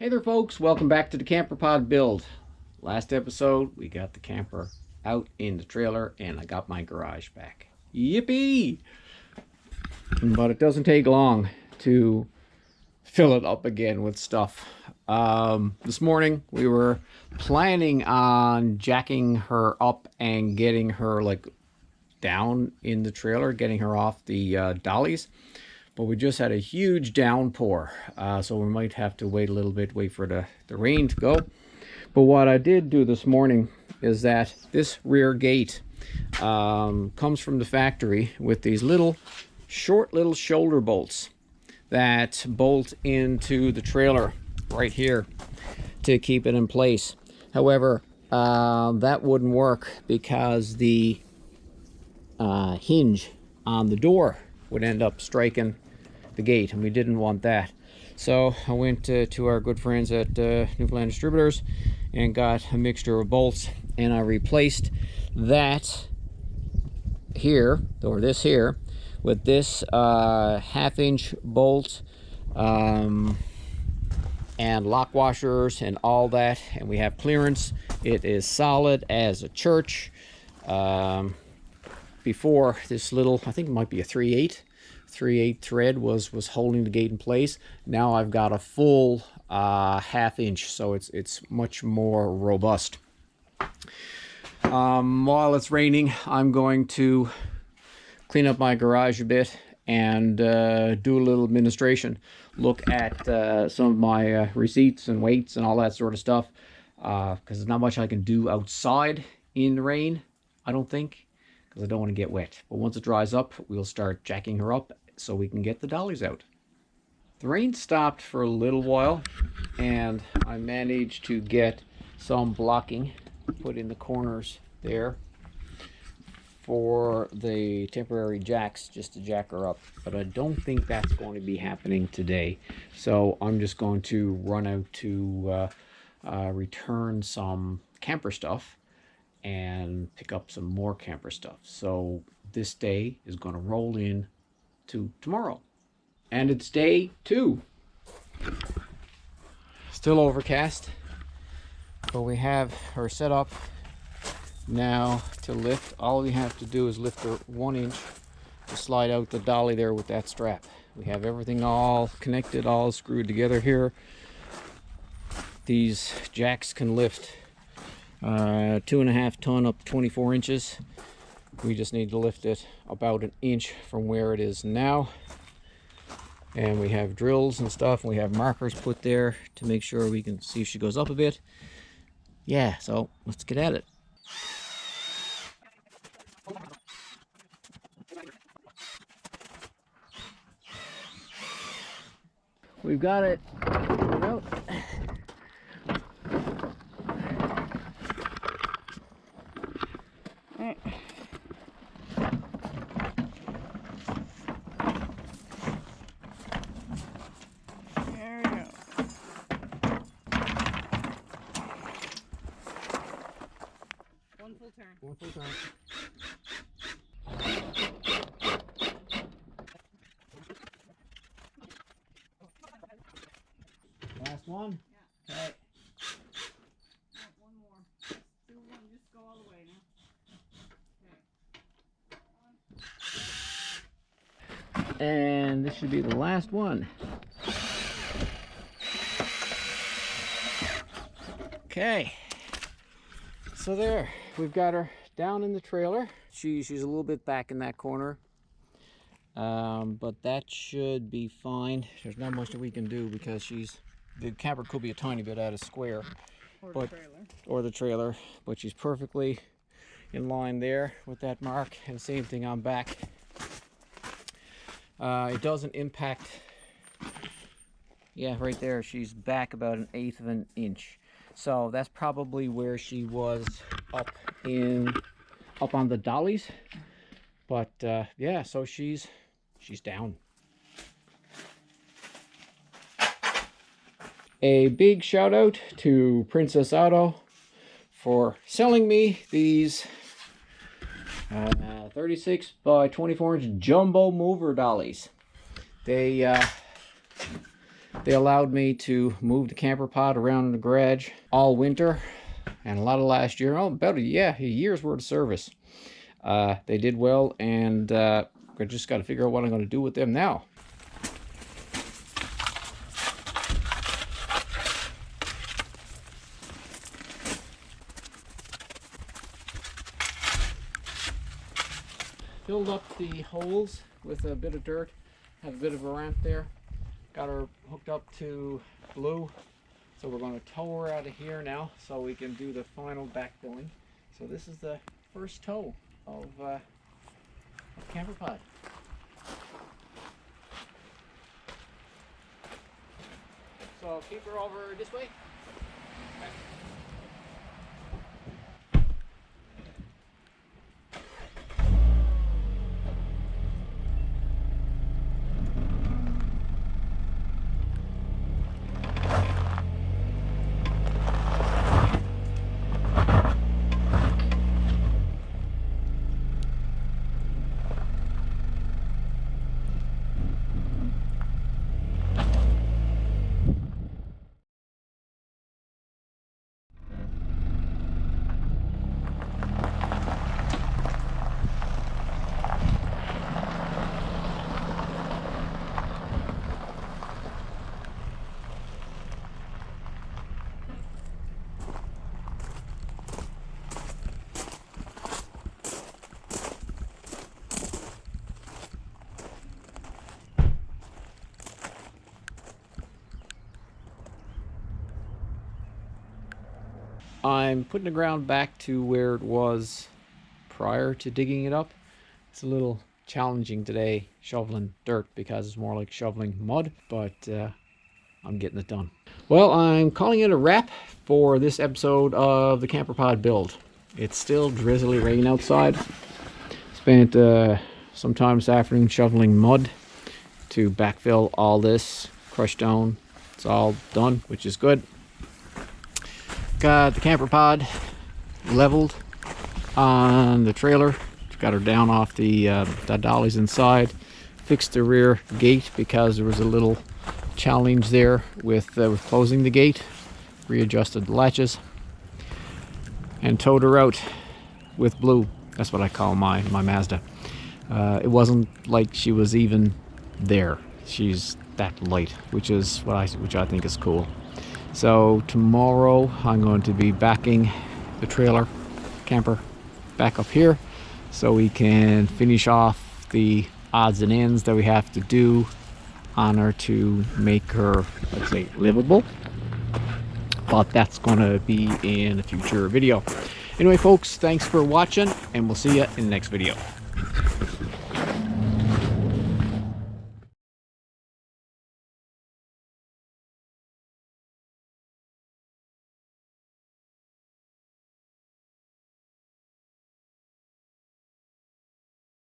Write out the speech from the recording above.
Hey there folks, welcome back to the camperpod build. Last episode we got the camper out in the trailer and I got my garage back. Yippee! But it doesn't take long to fill it up again with stuff. This morning we were planning on jacking her up and getting her like down in the trailer, getting her off the dollies. But we just had a huge downpour, so we might have to wait a little bit, wait for the rain to go. But what I did do this morning is that this rear gate comes from the factory with these short little shoulder bolts that bolt into the trailer right here to keep it in place. However, that wouldn't work because the hinge on the door would end up striking the gate, and we didn't want that. So I went to our good friends at Newfoundland Distributors and got a mixture of bolts, and I replaced that here, or this here, with this half-inch bolt and lock washers and all that, and we have clearance. It is solid as a church. Before, this little, I think it might be a 3/8 thread was holding the gate in place. Now I've got a full half-inch, so it's much more robust. While it's raining, I'm going to clean up my garage a bit and do a little administration. Look at some of my receipts and weights and all that sort of stuff, because there's not much I can do outside in the rain, I don't think, because I don't want to get wet. But once it dries up, we'll start jacking her up so we can get the dollies out. The rain stopped for a little while, and I managed to get some blocking put in the corners there for the temporary jacks, just to jack her up. But I don't think that's going to be happening today. So I'm just going to run out to return some camper stuff and pick up some more camper stuff. So this day is going to roll in to tomorrow, and it's day 2. Still overcast, but we have her set up now to lift. All we have to do is lift her 1 inch to slide out the dolly there with that strap. We have everything all connected, all screwed together here. These jacks can lift 2.5 ton up 24 inches. We just need to lift it about 1 inch from where it is now. And we have drills and stuff, and we have markers put there to make sure we can see if she goes up a bit. Yeah, so let's get at it. We've got it. Out. One full turn. Last one? Yeah. Okay. One more. Do one, just go all the way now. Okay. And this should be the last one. Okay. So there, we've got her down in the trailer. She's a little bit back in that corner, but that should be fine. There's not much that we can do because the camper could be a tiny bit out of square, or the trailer, but she's perfectly in line there with that mark, and same thing on back. It doesn't impact. Yeah, right there, she's back about 1/8 of an inch. So that's probably where she was up on the dollies. But yeah, so she's down. A big shout out to Princess Auto for selling me these 36 by 24 inch jumbo mover dollies. They They allowed me to move the camper pod around in the garage all winter and a lot of last year. Oh, about a year's worth of service. They did well, and I just got to figure out what I'm going to do with them now. Filled up the holes with a bit of dirt. Have a bit of a ramp there. Got her hooked up to Blue. So we're going to tow her out of here now so we can do the final backfilling. So this is the first tow of camperpod. So I'll keep her over this way. I'm putting the ground back to where it was prior to digging it up. It's a little challenging today shoveling dirt because it's more like shoveling mud, but I'm getting it done. Well, I'm calling it a wrap for this episode of the camperpod build. It's still drizzly rain outside. Spent some time this afternoon shoveling mud to backfill all this crushed stone. It's all done, which is good. Got the camper pod leveled on the trailer. Got her down off the dollies inside. Fixed the rear gate because there was a little challenge there with closing the gate. Readjusted the latches and towed her out with Blue. That's what I call my Mazda. It wasn't like she was even there. She's that light, which I think is cool. So tomorrow I'm going to be backing the trailer camper back up here so we can finish off the odds and ends that we have to do on her to make her, let's say, livable. But that's going to be in a future video. Anyway, folks, thanks for watching, and we'll see you in the next video.